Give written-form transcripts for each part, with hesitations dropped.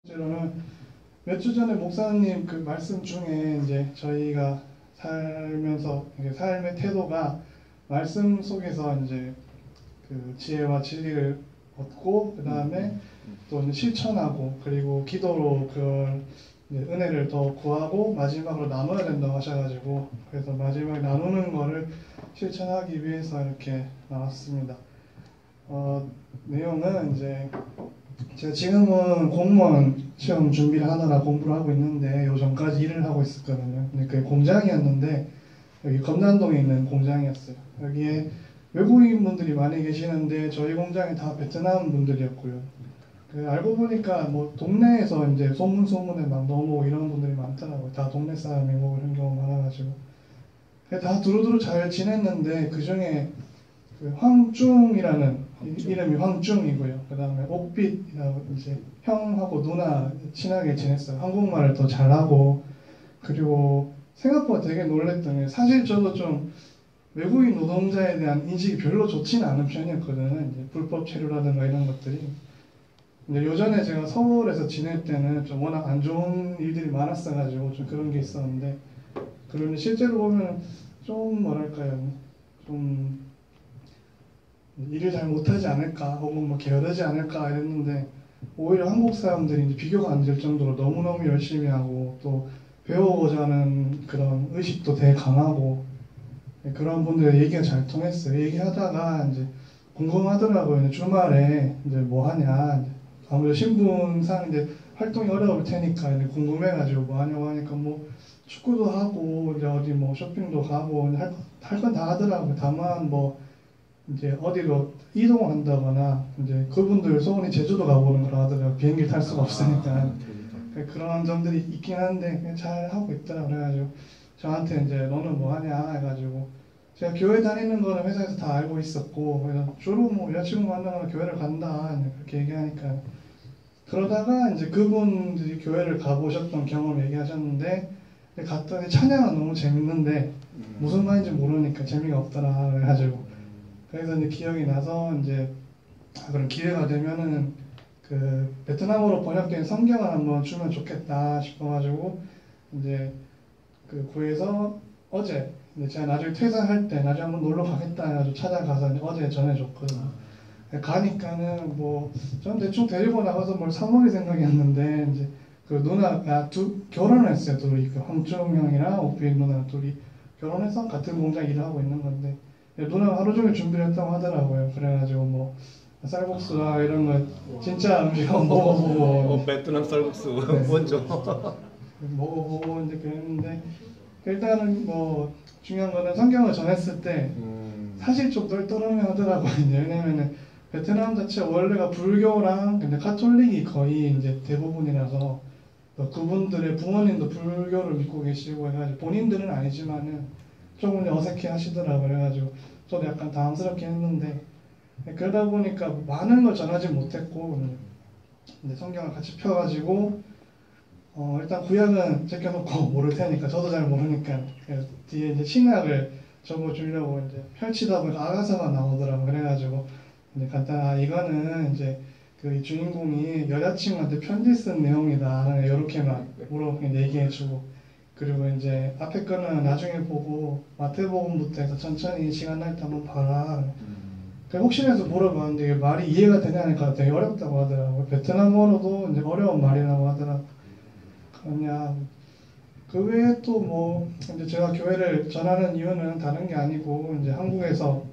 번째로는 몇 주 전에 목사님 그 말씀 중에 이제 저희가 살면서 이게 삶의 태도가 말씀 속에서 이제 그 지혜와 진리를 얻고 그 다음에 또 이제 실천하고 그리고 기도로 그걸 이제 은혜를 더 구하고 마지막으로 나눠야 된다고 하셔가지고 그래서 마지막에 나누는 거를 실천하기 위해서 이렇게 나왔습니다. 내용은 이제 제가 지금은 공무원 시험 준비를 하느라 공부를 하고 있는데 요 전까지 일을 하고 있었거든요. 근데 그게 공장이었는데 여기 검단동에 있는 공장이었어요. 여기에 외국인 분들이 많이 계시는데 저희 공장이 다 베트남 분들이었고요. 알고 보니까 뭐 동네에서 이제 소문에 막 넘어오고 이런 분들이 많더라고요. 다 동네 사람이고 그런 경우 많아가지고 다 두루두루 잘 지냈는데 그 중에 그 황중이라는 이름이 황중이고요. 그 다음에 옥빛이라고 이제 형하고 누나 친하게 지냈어요. 한국말을 더 잘하고 그리고 생각보다 되게 놀랬던 게 사실 저도 좀 외국인 노동자에 대한 인식이 별로 좋지는 않은 편이었거든요. 이제 불법 체류라든가 이런 것들이. 근데 요전에 제가 서울에서 지낼 때는 좀 워낙 안 좋은 일들이 많았어가지고 좀 그런 게 있었는데 그런데 실제로 보면 좀 뭐랄까요, 좀 일을 잘 못하지 않을까 혹은 뭐 게으르지 않을까 이랬는데 오히려 한국 사람들이 이제 비교가 안 될 정도로 너무너무 열심히 하고 또 배우고자 하는 그런 의식도 되게 강하고 그런 분들의 얘기가 잘 통했어요. 얘기하다가 이제 궁금하더라고요. 주말에 이제 뭐 하냐. 아무래도 신분상 이제 활동이 어려울 테니까 이제 궁금해가지고 뭐 하냐고 하니까 뭐 축구도 하고 이제 어디 뭐 쇼핑도 가고 할 건 다 하더라고요. 다만 뭐 이제 어디로 이동을 한다거나 이제 그분들 소원이 제주도 가보는 거라 하더라고요. 비행기 탈 수가 없으니까. 그런 점들이 있긴 한데 그냥 잘 하고 있더라고요. 그래가지고 저한테 이제 너는 뭐 하냐 해가지고 제가 교회 다니는 거는 회사에서 다 알고 있었고 그래서 주로 뭐 여자친구 만나거나 교회를 간다 그렇게 얘기하니까 그러다가 이제 그분들이 교회를 가보셨던 경험 얘기하셨는데 갔더니 찬양은 너무 재밌는데 무슨 말인지 모르니까 재미가 없더라 그래가지고 그래서 이제 기억이 나서 이제 그럼 기회가 되면은 그 베트남어로 번역된 성경을 한번 주면 좋겠다 싶어가지고 이제 그 구해서 어제 제가 나중에 퇴사할 때 나중에 한번 놀러 가겠다 해가지고 찾아가서 어제 전해줬거든요. 가니까는 뭐 저는 대충 데리고 나가서 뭘 사먹을 생각이었는데 이제 그 누나가 결혼을 했어요. 둘이 그 황중 형이랑 옥빈 누나 둘이 결혼해서 같은 공장 일을 하고 있는 건데 누나가 하루 종일 준비를 했다고 하더라고요. 그래가지고 뭐 쌀국수나 이런 거 진짜 음식 한번 먹어보고 베트남 쌀국수 네. 먼저 먹어보고 이제 그랬는데 일단은 뭐 중요한 거는 성경을 전했을 때 사실 좀 떨떠름하더라고요. 왜냐면은 베트남 자체가 원래가 불교랑 근데 카톨릭이 거의 이제 대부분이라서 그분들의 부모님도 불교를 믿고 계시고 해가지고 본인들은 아니지만은 조금 어색해 하시더라고요. 그래가지고 저도 약간 당황스럽긴 했는데 그러다 보니까 많은 걸 전하지 못했고 근데 성경을 같이 펴가지고 일단 구약은 제껴놓고 모를 테니까 저도 잘 모르니까 뒤에 이제 신약을 적어주려고 이제 펼치다 보니까 아가서가 나오더라고. 그래가지고 이제 간단히 이거는 이제 그 주인공이 여자친구한테 편지 쓴 내용이다. 이렇게만 얘기해주고 그리고 이제 앞에 거는 나중에 보고 마태복음부터 해서 천천히 시간 날 때 한번 봐라. 혹시라도 물어봤는데 이게 말이 이해가 되냐니까 되게 어렵다고 하더라고요. 베트남어로도 이제 어려운 말이라고 하더라고요. 그냥 그 외에 또 뭐 이제 제가 교회를 전하는 이유는 다른 게 아니고 이제 한국에서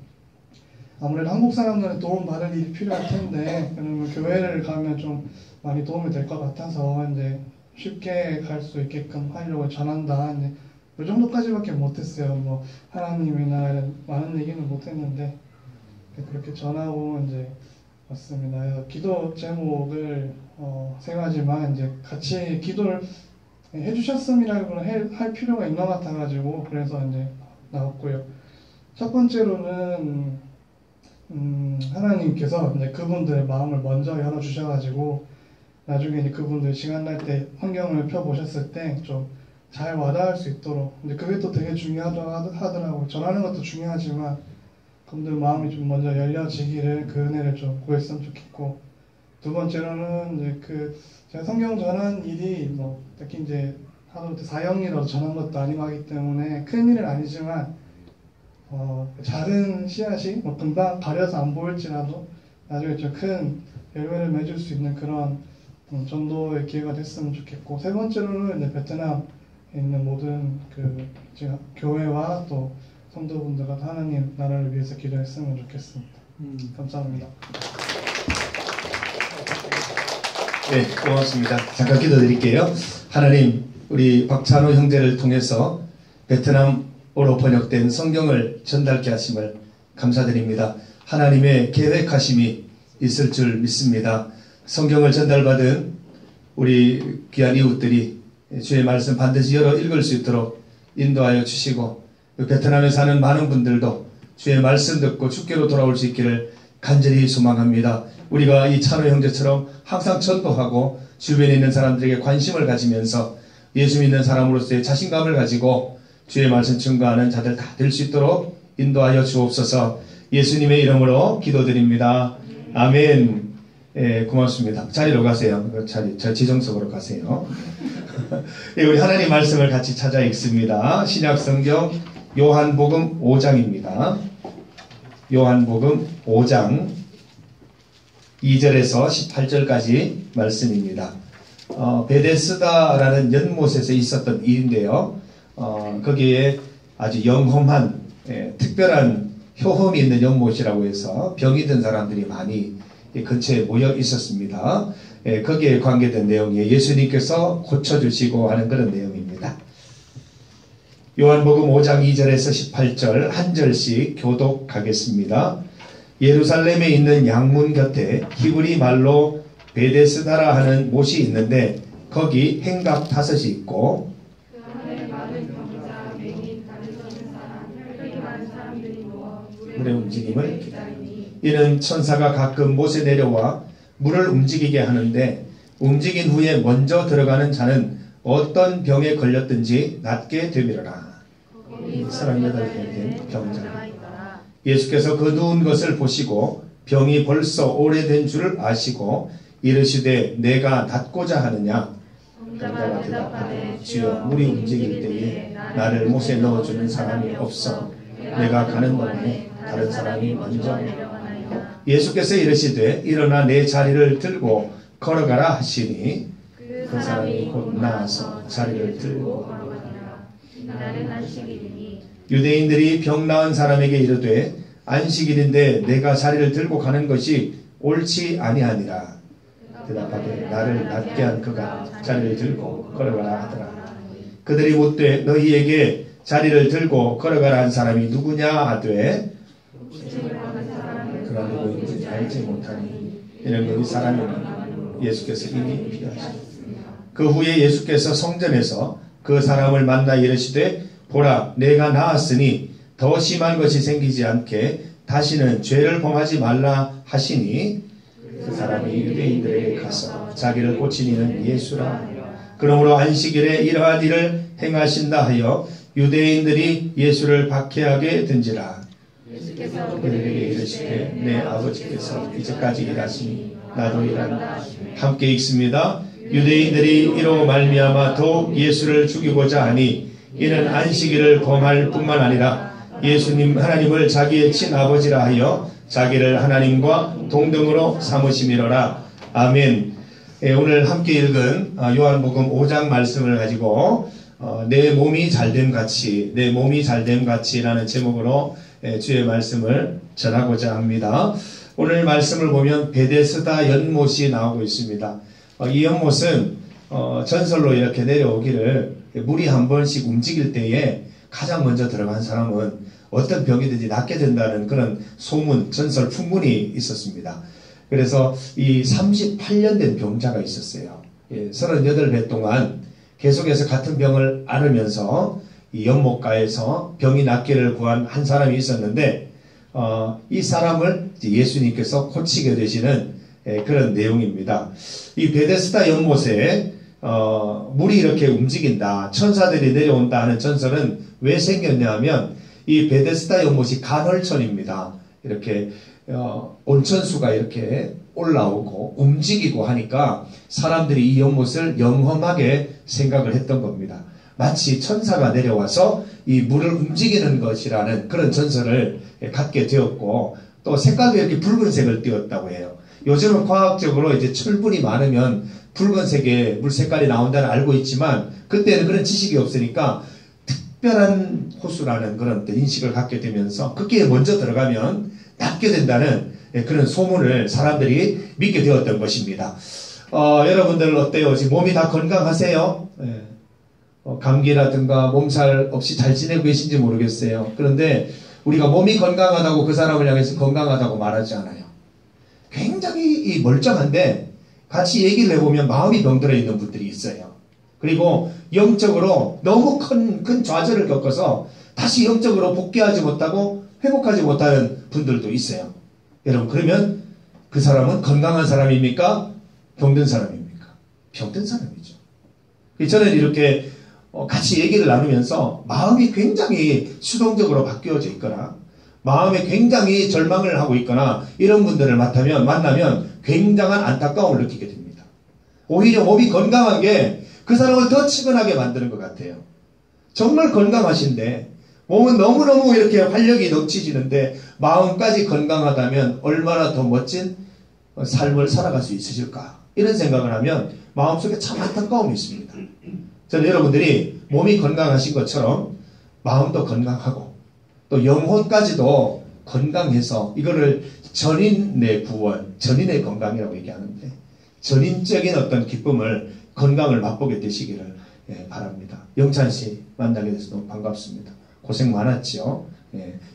아무래도 한국 사람들은 도움 받을 일이 필요할 텐데 그러면 교회를 가면 좀 많이 도움이 될 것 같아서 이제 쉽게 갈 수 있게끔 하려고 전한다. 이제 이 정도까지밖에 못했어요. 뭐 하나님이나 이런 많은 얘기는 못했는데 그렇게 전하고 이제 왔습니다. 그래서 기도 제목을 세 가지만 이제 같이 기도를 해주셨음이라고는 할 필요가 있는 것 같아가지고 그래서 이제 나왔고요. 첫 번째로는 하나님께서 이제 그분들의 마음을 먼저 열어주셔가지고 나중에 이제 그분들 시간 날 때 환경을 펴보셨을 때 좀 잘 와닿을 수 있도록 근데 그게 또 되게 중요하다고 하더라고요. 전하는 것도 중요하지만 그분들 마음이 좀 먼저 열려지기를 그 은혜를 좀 구했으면 좋겠고 두 번째로는 이제 제가 성경 전한 일이 뭐 특히 이제 하다못해 사형이라도 전한 것도 아니고 하기 때문에 큰 일은 아니지만 작은 씨앗이 뭐 금방 가려서 안 보일지라도 나중에 좀 큰 열매를 맺을 수 있는 그런 전도의 기회가 됐으면 좋겠고, 세 번째로는 이제 베트남에 있는 모든 제가 교회와 또 성도분들과 하나님 나라를 위해서 기도했으면 좋겠습니다. 감사합니다. 네, 고맙습니다. 잠깐 기도드릴게요. 하나님, 우리 박찬호 형제를 통해서 베트남어로 번역된 성경을 전달케 하심을 감사드립니다. 하나님의 계획하심이 있을 줄 믿습니다. 성경을 전달받은 우리 귀한 이웃들이 주의 말씀 반드시 열어 읽을 수 있도록 인도하여 주시고, 베트남에 사는 많은 분들도 주의 말씀 듣고 주께로 돌아올 수 있기를 간절히 소망합니다. 우리가 이 찬호 형제처럼 항상 전도하고 주변에 있는 사람들에게 관심을 가지면서 예수 믿는 사람으로서의 자신감을 가지고 주의 말씀 증거하는 자들 다 될 수 있도록 인도하여 주옵소서. 예수님의 이름으로 기도드립니다. 아멘. 예, 고맙습니다. 자리로 가세요. 저 지정석으로 가세요. 예, 우리 하나님 말씀을 같이 찾아 읽습니다. 신약성경 요한복음 5장입니다. 요한복음 5장 2절에서 18절까지 말씀입니다. 베데스다라는 연못에서 있었던 일인데요. 거기에 아주 영험한 특별한 효험이 있는 연못이라고 해서 병이 든 사람들이 많이 근처에 모여 있었습니다. 거기에 관계된 내용이에요. 예수님께서 고쳐주시고 하는 그런 내용입니다. 요한복음 5장 2절에서 18절 한 절씩 교독하겠습니다. 예루살렘에 있는 양문 곁에 히브리 말로 베데스다라 하는 못이 있는데 거기 행각 5이 있고 그 안에 많은 병자, 맹인, 다리 젖은 사람, 혈기 많은 사람들이 누워 물의 움직임을 기다리니 이는 천사가 가끔 못에 내려와 물을 움직이게 하는데 움직인 후에 먼저 들어가는 자는 어떤 병에 걸렸든지 낫게 되밀어라. 사람 8명 된 병자. 예수께서 그 누운 것을 보시고 병이 벌써 오래된 줄 아시고 이르시되 내가 낫고자 하느냐. 병자가 대답하되 주여 물이 움직일 때에 나를 못에 넣어주는 사람이 없어 내가 가는 동안에 다른 사람이 먼저 내려가나이다. 예수께서 이르시되 일어나 내 자리를 들고 걸어가라 하시니 그 사람이 곧 나와서 자리를 들고 걸어가니라. 이날은 안식일이니 유대인들이 병 나은 사람에게 이르되 안식일인데 내가 자리를 들고 가는 것이 옳지 아니하니라. 대답하되 나를 낫게 한 그가 자리를 들고 걸어가라 하더라. 그들이 묻되 너희에게 자리를 들고 걸어가라 한 사람이 누구냐 하되 그가 누구인지 알지 못하니 이는 너희 사람이니 예수께서 이미 피하시니 그 후에 예수께서 성전에서 그 사람을 만나 이르시되 보라 내가 나았으니 더 심한 것이 생기지 않게 다시는 죄를 범하지 말라 하시니 그 사람이 유대인들에게 가서 자기를 고친 이는 예수라. 그러므로 안식일에 이러한 일을 행하신다 하여 유대인들이 예수를 박해하게 된지라. 그들에게 이르시되 내 아버지께서 이제까지 일하시니 나도 일한다. 함께 읽습니다. 유대인들이 이로 말미암아 더욱 예수를 죽이고자 하니 이는 안식일을 범할 뿐만 아니라 예수님 하나님을 자기의 친아버지라 하여 자기를 하나님과 동등으로 삼으심이로라. 아멘. 오늘 함께 읽은 요한복음 5장 말씀을 가지고 내 몸이 잘됨 같이 내 몸이 잘됨 같이라는 제목으로 주의 말씀을 전하고자 합니다. 오늘 말씀을 보면 베데스다 연못이 나오고 있습니다. 이 연못은 전설로 이렇게 내려오기를 물이 한 번씩 움직일 때에 가장 먼저 들어간 사람은 어떤 병이든지 낫게 된다는 그런 소문, 전설, 풍문이 있었습니다. 그래서 이 38년 된 병자가 있었어요. 38배 동안 계속해서 같은 병을 앓으면서 이 연못가에서 병이 낫기를 구한 한 사람이 있었는데 이 사람을 예수님께서 고치게 되시는 그런 내용입니다. 이 베데스다 연못에 물이 이렇게 움직인다, 천사들이 내려온다 하는 전설은 왜 생겼냐 하면 이 베데스다 연못이 간헐천입니다. 이렇게 온천수가 이렇게 올라오고 움직이고 하니까 사람들이 이 연못을 영험하게 생각을 했던 겁니다. 마치 천사가 내려와서 이 물을 움직이는 것이라는 그런 전설을 갖게 되었고, 또 색깔도 이렇게 붉은색을 띄었다고 해요. 요즘은 과학적으로 이제 철분이 많으면 붉은색의 물 색깔이 나온다는 알고 있지만, 그때는 그런 지식이 없으니까 특별한 호수라는 그런 인식을 갖게 되면서 거기에 먼저 들어가면 낫게 된다는 그런 소문을 사람들이 믿게 되었던 것입니다. 여러분들 어때요? 지금 몸이 다 건강하세요? 감기라든가 몸살 없이 잘 지내고 계신지 모르겠어요. 그런데 우리가 몸이 건강하다고 그 사람을 향해서 건강하다고 말하지 않아요. 굉장히 멀쩡한데 같이 얘기를 해보면 마음이 병들어 있는 분들이 있어요. 그리고 영적으로 너무 큰 좌절을 겪어서 다시 영적으로 복귀하지 못하고 회복하지 못하는 분들도 있어요. 여러분, 그러면 그 사람은 건강한 사람입니까? 병든 사람입니까? 병든 사람이죠. 저는 이렇게 같이 얘기를 나누면서 마음이 굉장히 수동적으로 바뀌어져 있거나 마음에 굉장히 절망을 하고 있거나 이런 분들을 만나면 굉장한 안타까움을 느끼게 됩니다. 오히려 몸이 건강한 게 그 사람을 더 치근하게 만드는 것 같아요. 정말 건강하신데 몸은 너무너무 이렇게 활력이 넘치시는데 마음까지 건강하다면 얼마나 더 멋진 삶을 살아갈 수 있으실까, 이런 생각을 하면 마음속에 참 안타까움이 있습니다. 저는 여러분들이 몸이 건강하신 것처럼 마음도 건강하고 또 영혼까지도 건강해서 이거를 전인의 구원, 전인의 건강이라고 얘기하는데, 전인적인 어떤 기쁨을, 건강을 맛보게 되시기를 바랍니다. 영찬씨 만나게 돼서 너무 반갑습니다. 고생 많았죠.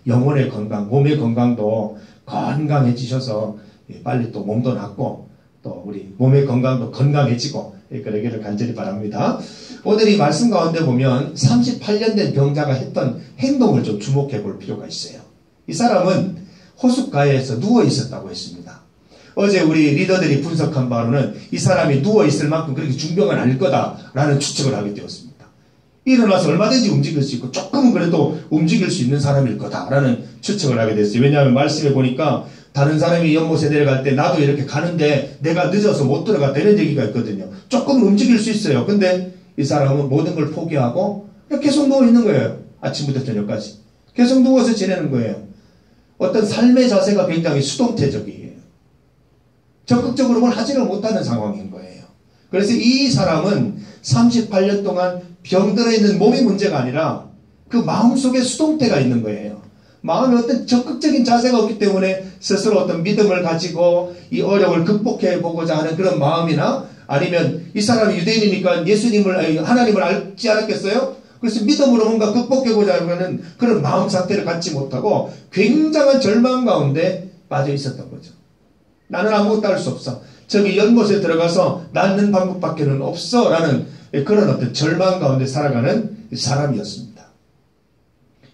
영혼의 건강, 몸의 건강도 건강해지셔서 빨리 또 몸도 낫고 또 우리 몸의 건강도 건강해지고 그러기를 간절히 바랍니다. 오늘 이 말씀 가운데 보면 38년 된 병자가 했던 행동을 좀 주목해 볼 필요가 있어요. 이 사람은 호숫가에서 누워 있었다고 했습니다. 어제 우리 리더들이 분석한 바로는 이 사람이 누워 있을 만큼 그렇게 중병은 아닐 거다라는 추측을 하게 되었습니다. 일어나서 얼마든지 움직일 수 있고 조금은 그래도 움직일 수 있는 사람일 거다라는 추측을 하게 됐어요. 왜냐하면 말씀해 보니까 다른 사람이 연못에 내려갈 때 나도 이렇게 가는데 내가 늦어서 못 들어갔다, 이런 얘기가 있거든요. 조금 움직일 수 있어요. 근데 이 사람은 모든 걸 포기하고 계속 누워 있는 거예요. 아침부터 저녁까지 계속 누워서 지내는 거예요. 어떤 삶의 자세가 굉장히 수동태적이에요. 적극적으로 뭘 하지를 못하는 상황인 거예요. 그래서 이 사람은 38년 동안 병들어 있는 몸의 문제가 아니라 그 마음속에 수동태가 있는 거예요. 마음에 어떤 적극적인 자세가 없기 때문에 스스로 어떤 믿음을 가지고 이 어려움을 극복해 보고자 하는 그런 마음이나, 아니면 이 사람이 유대인이니까 하나님을 알지 않았겠어요? 그래서 믿음으로 뭔가 극복해보자 하는 그런 마음 상태를 갖지 못하고 굉장한 절망 가운데 빠져 있었던 거죠. 나는 아무것도 할 수 없어. 저기 연못에 들어가서 낫는 방법밖에는 없어. 라는 그런 어떤 절망 가운데 살아가는 사람이었습니다.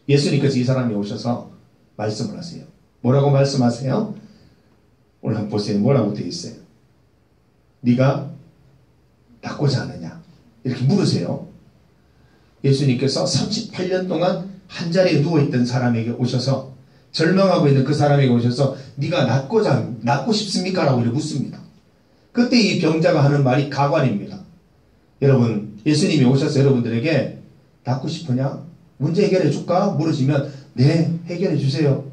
예수님께서 이 사람이 오셔서 말씀을 하세요. 뭐라고 말씀하세요? 오늘 한번 보세요. 뭐라고 되어 있어요? 네가 낫고자 하느냐? 이렇게 물으세요. 예수님께서 38년 동안 한자리에 누워있던 사람에게 오셔서, 절망하고 있는 그 사람에게 오셔서 네가 낫고 싶습니까? 라고 이렇게 묻습니다. 그때 이 병자가 하는 말이 가관입니다. 여러분, 예수님이 오셔서 여러분들에게 낫고 싶으냐? 문제 해결해 줄까? 물으시면 네, 해결해 주세요.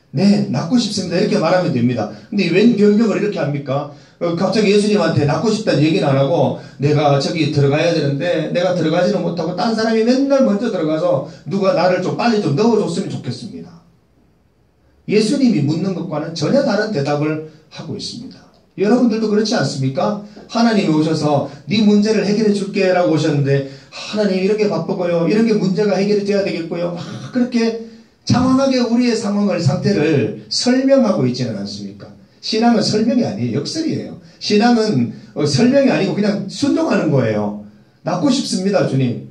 네, 낫고 싶습니다. 이렇게 말하면 됩니다. 근데 웬 변명을 이렇게 합니까? 갑자기 예수님한테 낫고 싶다는 얘기는 안 하고 내가 저기 들어가야 되는데 내가 들어가지는 못하고 딴 사람이 맨날 먼저 들어가서 누가 나를 좀 빨리 좀 넣어줬으면 좋겠습니다. 예수님이 묻는 것과는 전혀 다른 대답을 하고 있습니다. 여러분들도 그렇지 않습니까? 하나님이 오셔서 네 문제를 해결해 줄게 라고 오셨는데, 하나님 이렇게 바쁘고요, 이런 게 문제가 해결이 돼야 되겠고요, 막 그렇게 장황하게 우리의 상태를 설명하고 있지는 않습니까? 신앙은 설명이 아니에요. 역설이에요. 신앙은 설명이 아니고 그냥 순종하는 거예요. 낫고 싶습니다, 주님.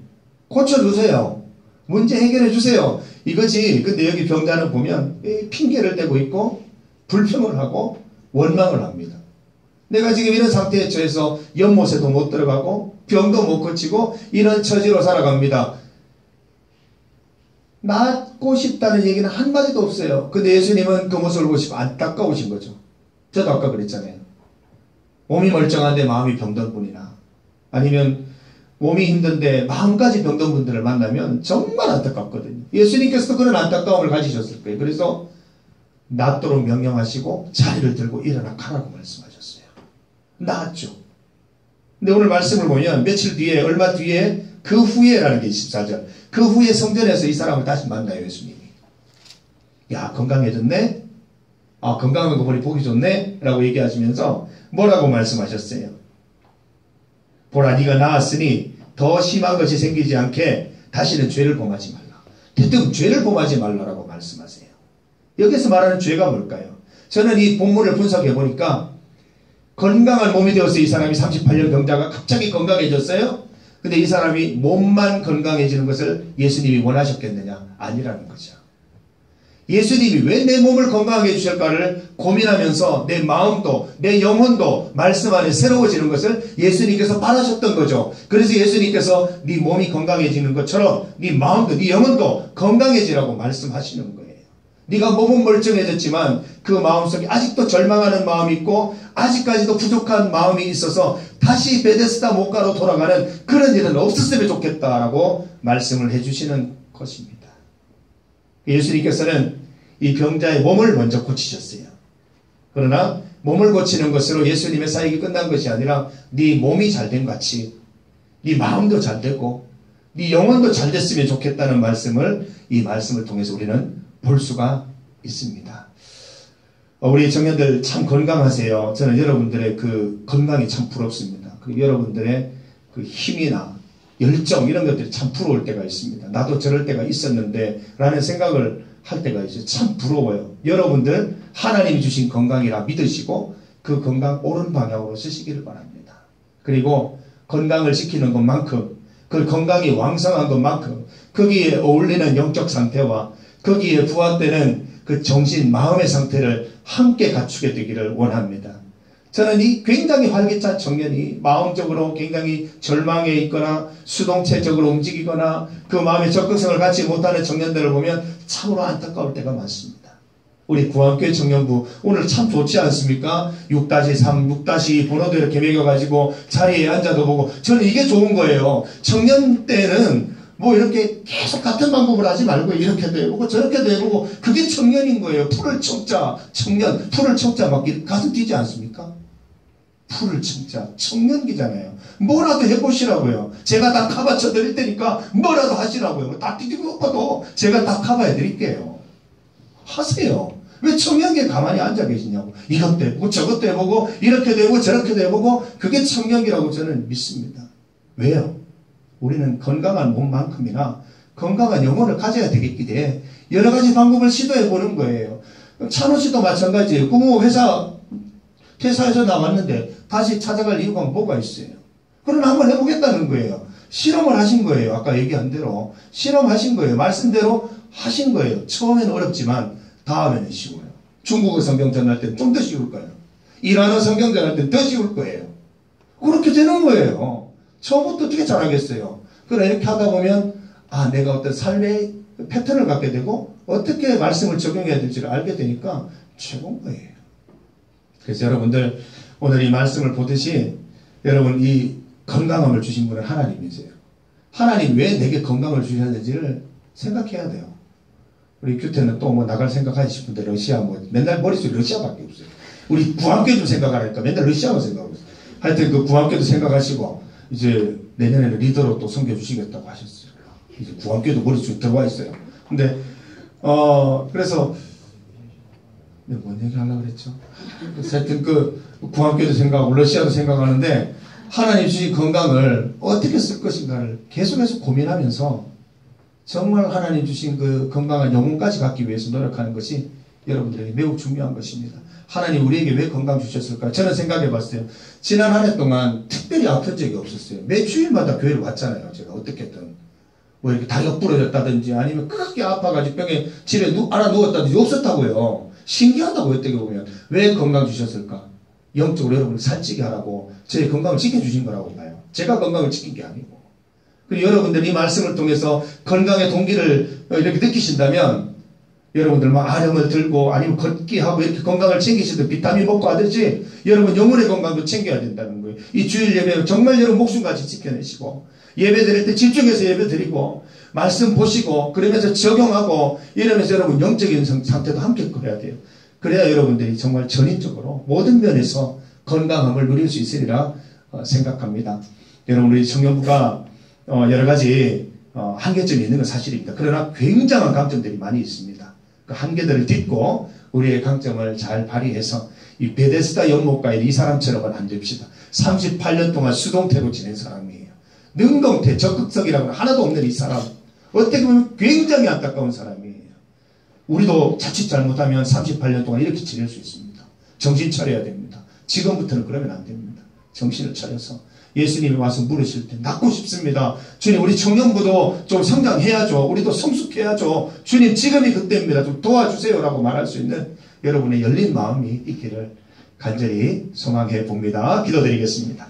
고쳐주세요. 문제 해결해 주세요. 이거지. 근데 여기 병자는 보면 핑계를 대고 있고 불평을 하고 원망을 합니다. 내가 지금 이런 상태에 처해서 연못에도 못 들어가고 병도 못 고치고 이런 처지로 살아갑니다. 낫고 싶다는 얘기는 한마디도 없어요. 근데 예수님은 그 모습을 보시고 안타까우신 거죠. 저도 아까 그랬잖아요. 몸이 멀쩡한데 마음이 병든 분이나 아니면 몸이 힘든데 마음까지 병든 분들을 만나면 정말 안타깝거든요. 예수님께서도 그런 안타까움을 가지셨을 거예요. 그래서 낫도록 명령하시고 자리를 들고 일어나 가라고 말씀하셨어요. 나았죠. 근데 오늘 말씀을 보면 며칠 뒤에 얼마 뒤에 그 후에라는 게 24절 그 후에 성전에서 이 사람을 다시 만나요. 예수님이. 야 건강해졌네? 아 건강한 거 보니 보기 좋네? 라고 얘기하시면서 뭐라고 말씀하셨어요? 보라 네가 나았으니 더 심한 것이 생기지 않게 다시는 죄를 범하지 말라. 대뜸 죄를 범하지 말라라고 말씀하세요. 여기서 말하는 죄가 뭘까요? 저는 이 본문을 분석해 보니까 건강한 몸이 되어서 이 사람이 38년 병자가 갑자기 건강해졌어요. 근데 이 사람이 몸만 건강해지는 것을 예수님이 원하셨겠느냐? 아니라는 거죠. 예수님이 왜 내 몸을 건강하게 해주실까를 고민하면서 내 마음도 내 영혼도 말씀 안에 새로워지는 것을 예수님께서 바라셨던 거죠. 그래서 예수님께서 네 몸이 건강해지는 것처럼 네 마음도 네 영혼도 건강해지라고 말씀하시는 거예요. 네가 몸은 멀쩡해졌지만 그 마음속에 아직도 절망하는 마음이 있고 아직까지도 부족한 마음이 있어서 다시 베데스다 목가로 돌아가는 그런 일은 없었으면 좋겠다라고 말씀을 해주시는 것입니다. 예수님께서는 이 병자의 몸을 먼저 고치셨어요. 그러나 몸을 고치는 것으로 예수님의 사역이 끝난 것이 아니라 네 몸이 잘된 같이 네 마음도 잘 되고 네 영혼도 잘 됐으면 좋겠다는 말씀을 이 말씀을 통해서 우리는 볼 수가 있습니다. 우리 청년들 참 건강하세요. 저는 여러분들의 그 건강이 참 부럽습니다. 그리고 여러분들의 그 힘이나 열정 이런 것들이 참 부러울 때가 있습니다. 나도 저럴 때가 있었는데 라는 생각을 할 때가 있어요. 참 부러워요. 여러분들 하나님이 주신 건강이라 믿으시고 그 건강 옳은 방향으로 쓰시기를 바랍니다. 그리고 건강을 지키는 것만큼 그 건강이 왕성한 것만큼 거기에 어울리는 영적 상태와 거기에 부합되는 그 정신, 마음의 상태를 함께 갖추게 되기를 원합니다. 저는 이 굉장히 활기찬 청년이 마음적으로 굉장히 절망해 있거나 수동체적으로 움직이거나 그 마음의 적극성을 갖지 못하는 청년들을 보면 참으로 안타까울 때가 많습니다. 우리 구한교회 청년부 오늘 참 좋지 않습니까? 6-3, 6-2 번호도 이렇게 매겨가지고 자리에 앉아도 보고 저는 이게 좋은 거예요. 청년 때는 뭐 이렇게 계속 같은 방법을 하지 말고 이렇게도 해보고 저렇게도 해보고 그게 청년인 거예요. 풀을 청자 청년 풀을 청자 막 가슴 뛰지 않습니까? 풀을 청자 청년기잖아요. 뭐라도 해보시라고요. 제가 다 커버쳐 드릴 테니까 뭐라도 하시라고요. 다 뒤지고 엎어도 제가 다 커버해 드릴게요. 하세요. 왜 청년기에 가만히 앉아 계시냐고. 이것도 해보고 저것도 해보고 이렇게도 해보고 저렇게도 해보고 그게 청년기라고 저는 믿습니다. 왜요? 우리는 건강한 몸만큼이나 건강한 영혼을 가져야 되겠기 때문에 여러 가지 방법을 시도해 보는 거예요. 찬호 씨도 마찬가지예요. 뭐 회사에서 나왔는데 다시 찾아갈 이유가 뭐가 있어요? 그러나 한번 해보겠다는 거예요. 실험을 하신 거예요. 아까 얘기한 대로 실험하신 거예요. 말씀대로 하신 거예요. 처음에는 어렵지만 다음에는 쉬워요. 중국어 성경 전할 때는 좀 더 쉬울 거예요. 일하는 성경 전할 때는 더 쉬울 거예요. 그렇게 되는 거예요. 처음부터 어떻게 잘하겠어요? 그러나 이렇게 하다 보면 내가 어떤 삶의 패턴을 갖게 되고 어떻게 말씀을 적용해야 될지를 알게 되니까 최고인 거예요. 그래서 여러분들 오늘 이 말씀을 보듯이 여러분 이 건강함을 주신 분은 하나님이세요. 하나님 왜 내게 건강을 주셨는지를 생각해야 돼요. 우리 규태는 또 뭐 나갈 생각하시는 분들 러시아 뭐 맨날 머릿속에 러시아밖에 없어요. 우리 구함교회 좀 생각하니까 맨날 러시아만 생각하고 있어요. 하여튼 그 구함교회도 생각하시고 이제 내년에는 리더로 또 섬겨주시겠다고 하셨어요. 이제 구함교회도 머릿속에 들어와 있어요. 근데 그래서 뭔 얘기 하려고 그랬죠? 하여튼 그 구함교회도 생각하고 러시아도 생각하는데 하나님 주신 건강을 어떻게 쓸 것인가를 계속해서 고민하면서 정말 하나님 주신 그 건강한 영혼까지 갖기 위해서 노력하는 것이 여러분들에게 매우 중요한 것입니다. 하나님 우리에게 왜 건강 주셨을까? 저는 생각해 봤어요. 지난 한 해 동안 특별히 아픈 적이 없었어요. 매 주일마다 교회를 왔잖아요. 제가 어떻게든 뭐 이렇게 다리가 부러졌다든지 아니면 크게 아파가지고 병에 집에 알아 누웠다든지 없었다고요. 신기하다고 어떻게 보면. 왜 건강 주셨을까? 영적으로 여러분을 살찌게 하라고 저의 건강을 지켜주신 거라고 봐요. 제가 건강을 지킨 게 아니고. 그리고 여러분들이 이 말씀을 통해서 건강의 동기를 이렇게 느끼신다면 여러분들 막 아령을 들고 아니면 걷기 하고 이렇게 건강을 챙기시듯 비타민 먹고 하듯이 여러분 영혼의 건강도 챙겨야 된다는 거예요. 이 주일 예배 정말 여러분 목숨같이 지켜내시고 예배 드릴 때 집중해서 예배 드리고 말씀 보시고 그러면서 적용하고 이러면서 여러분 영적인 상태도 함께 그래야 돼요. 그래야 여러분들이 정말 전인적으로 모든 면에서 건강함을 누릴 수 있으리라 생각합니다. 여러분 우리 청년부가 여러 가지 한계점이 있는 건 사실입니다. 그러나 굉장한 강점들이 많이 있습니다. 그 한계들을 딛고 우리의 강점을 잘 발휘해서 이 베데스다 연못가에 이 사람처럼은 안 됩시다. 38년 동안 수동태로 지낸 사람이에요. 능동태, 적극적이라고는 하나도 없는 이 사람. 어떻게 보면 굉장히 안타까운 사람이에요. 우리도 자칫 잘못하면 38년 동안 이렇게 지낼 수 있습니다. 정신 차려야 됩니다. 지금부터는 그러면 안 됩니다. 정신을 차려서 예수님이 와서 물으실 때 낫고 싶습니다. 주님 우리 청년부도 좀 성장해야죠. 우리도 성숙해야죠. 주님 지금이 그때입니다. 좀 도와주세요 라고 말할 수 있는 여러분의 열린 마음이 있기를 간절히 소망해 봅니다. 기도드리겠습니다.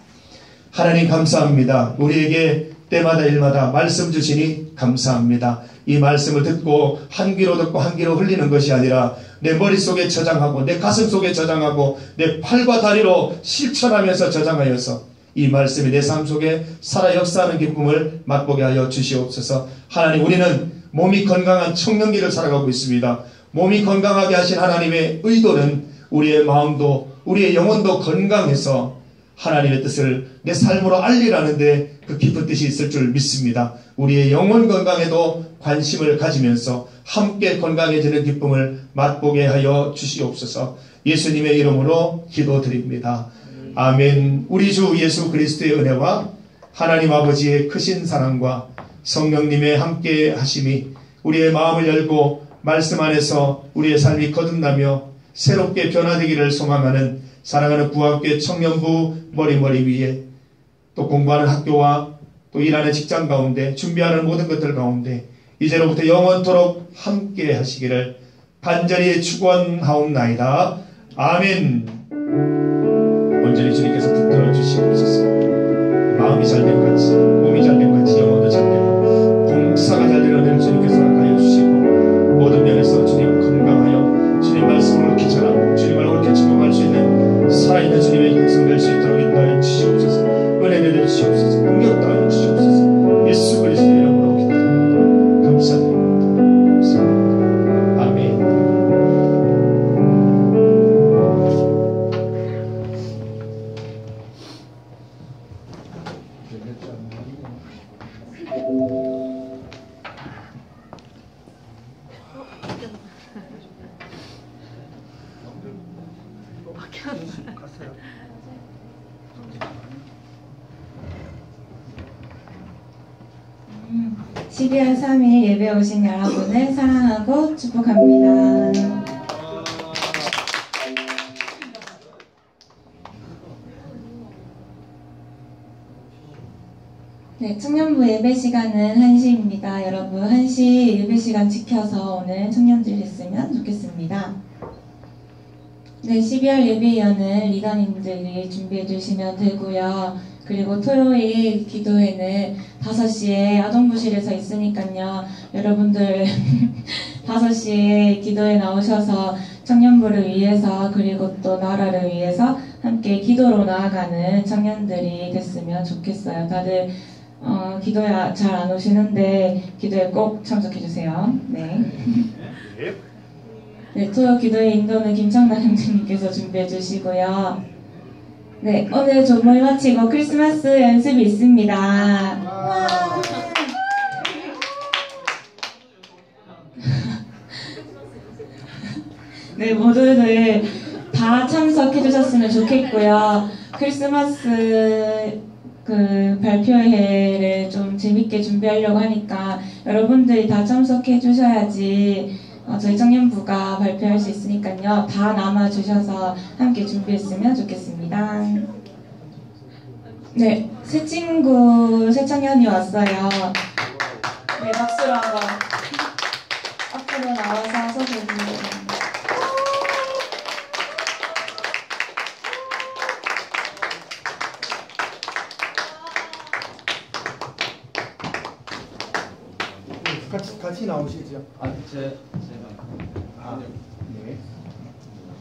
하나님 감사합니다. 우리에게 때마다 일마다 말씀 주시니 감사합니다. 이 말씀을 듣고 한 귀로 듣고 한 귀로 흘리는 것이 아니라 내 머릿속에 저장하고 내 가슴속에 저장하고 내 팔과 다리로 실천하면서 저장하여서 이 말씀이 내 삶 속에 살아 역사하는 기쁨을 맛보게 하여 주시옵소서. 하나님 우리는 몸이 건강한 청년기를 살아가고 있습니다. 몸이 건강하게 하신 하나님의 의도는 우리의 마음도 우리의 영혼도 건강해서 하나님의 뜻을 내 삶으로 알리라는데 그 깊은 뜻이 있을 줄 믿습니다. 우리의 영혼 건강에도 관심을 가지면서 함께 건강해지는 기쁨을 맛보게 하여 주시옵소서. 예수님의 이름으로 기도드립니다. 아멘. 우리 주 예수 그리스도의 은혜와 하나님 아버지의 크신 사랑과 성령님의 함께 하심이 우리의 마음을 열고 말씀 안에서 우리의 삶이 거듭나며 새롭게 변화되기를 소망하는 사랑하는 부학교의 청년부 머리 위에 또 공부하는 학교와 또 일하는 직장 가운데 준비하는 모든 것들 가운데 이제로부터 영원토록 함께 하시기를 간절히 축원하옵나이다. 아멘. 온전히 주님께서 붙들어 주시옵소서. 마음이 잘된 같이 몸이 잘된 같이 영혼도 잘되고 봉사가 잘되는 은혜를 주님께서 허락하여 주시고 모든 면에서 주님 건강하여 주님 말씀을 옳게 전하고 주님을 옳게 적용할 수 있는 살아있는 주님의 백성 될 수 있도록 인도하여 주시옵소서. 은혜 내려 주시옵소서. 능력 더하여 주시옵소서. 예수 그리스도의 이름으로 기도합니다. 감사드립니다. 아멘. 음, 12월 3일 예배 오신 여러분을 사랑하고 축복합니다. 네, 청년부 예배 시간은 1시입니다. 여러분 1시 예배 시간 지켜서 오늘 청년들 했으면 좋겠습니다. 네, 12월 예배위원은 리더님들이 준비해 주시면 되고요. 그리고 토요일 기도회는 5시에 아동부실에서 있으니까요. 여러분들 5시에 기도에 나오셔서 청년부를 위해서 그리고 또 나라를 위해서 함께 기도로 나아가는 청년들이 됐으면 좋겠어요. 다들 기도에 잘 안 오시는데 기도에 꼭 참석해주세요. 네. 네, 토요 기도의 인도는 김창남 형제님께서 준비해 주시고요. 네, 오늘 조물 마치고 크리스마스 연습이 있습니다. 와. 네, 모두들 다 참석해 주셨으면 좋겠고요. 크리스마스 발표회를 좀 재밌게 준비하려고 하니까 여러분들이 다 참석해 주셔야지 저희 청년부가 발표할 수 있으니까요. 다 남아주셔서 함께 준비했으면 좋겠습니다. 네, 새 친구, 새 청년이 왔어요. 네, 박수로 한번 앞으로 나와서 소개해주세요. 같이 나오시죠. 제가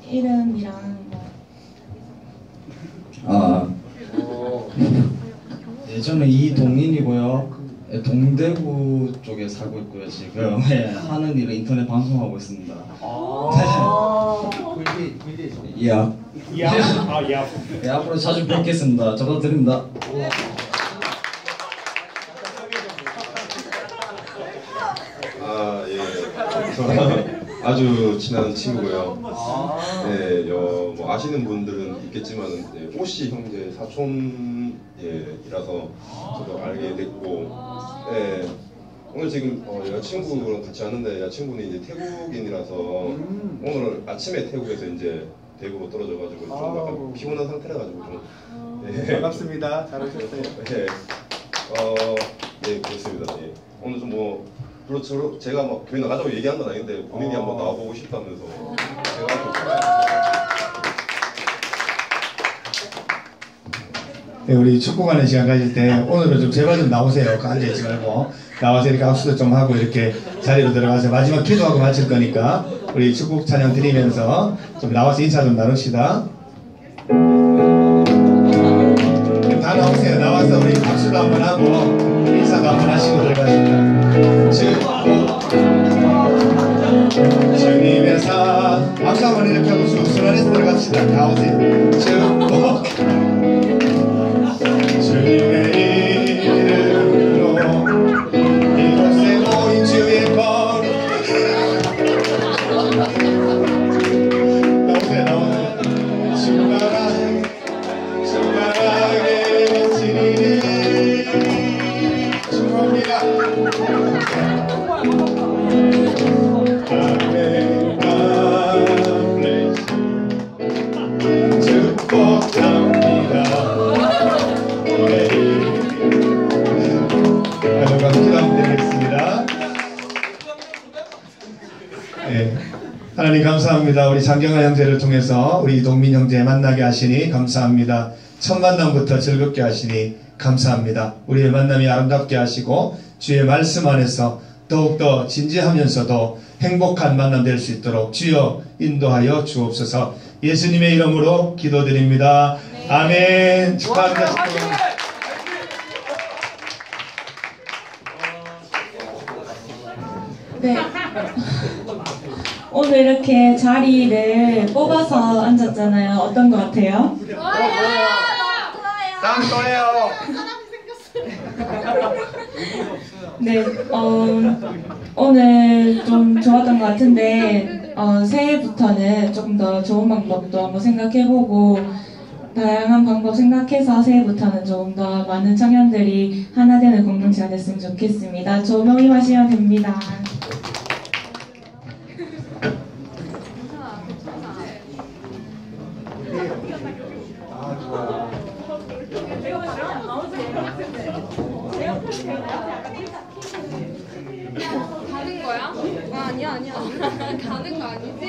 이름이랑 예, 저는 이동인이고요. 예, 동대구 쪽에 살고 있고요. 지금 하는 일은 인터넷 방송하고 있습니다. 야. 예, 앞으로 자주 뵙겠습니다. 전화드립니다. 저랑 아주 친한 친구고요. 네, 뭐 아시는 분들은 있겠지만 오씨 형제 사촌이라서 저도 알게 됐고, 네, 오늘 지금 여자친구랑 같이 왔는데 여자친구는 이제 태국인이라서 오늘 아침에 태국에서 이제 대구로 떨어져가지고 좀 약간 피곤한 상태라 가지고 좀 반갑습니다. 잘 오셨어요. 네, 네 그렇습니다. 예. 오늘 좀 뭐 그렇죠. 제가 막 교회 나가자고 얘기한 건 아닌데 본인이 한번 나와보고 싶다면서 제가 네, 우리 축구 가는 시간 가질 때 오늘은 좀 제발 좀 나오세요. 앉아있지 말고 나와서 이렇게 악수도 좀 하고 이렇게 자리로 들어가서 마지막 기도하고 마칠 거니까 우리 축구 찬양 드리면서 좀 나와서 인사 좀 나눕시다. 다 나오세요. 나와서 우리 박수도 한번 하고 인사도 한번 하시고 들어가십니다. 주님의 사 박수 한번 이렇게 하고 순환해서 들어갑시다. 나오세요. 축복 주님의 이름으로 이곳에 모인 주의 법 나오세요. 주만하게 지니니 축복합니다. 아멘. God bless you. 축복합니다. 네. 하나님 감사합니다. 우리 장경아 형제를 통해서 우리 동민 형제 만나게 하시니 감사합니다. 첫 만남부터 즐겁게 하시니 감사합니다. 우리의 만남이 아름답게 하시고 주의 말씀 안에서 더욱더 진지하면서도 행복한 만남 될 수 있도록 주여 인도하여 주옵소서. 예수님의 이름으로 기도드립니다. 아멘. 축하합니다. 네. 오늘 이렇게 자리를 뽑아서 앉았잖아요. 어떤 것 같아요? 다음 거예요. 네, 오늘 좀 좋았던 것 같은데 새해부터는 조금 더 좋은 방법도 한번 생각해보고 다양한 방법 생각해서 새해부터는 조금 더 많은 청년들이 하나 되는 공동체가 됐으면 좋겠습니다. 조명임하시면 됩니다. 가는 거야? 아니야. 가는 거 아니지?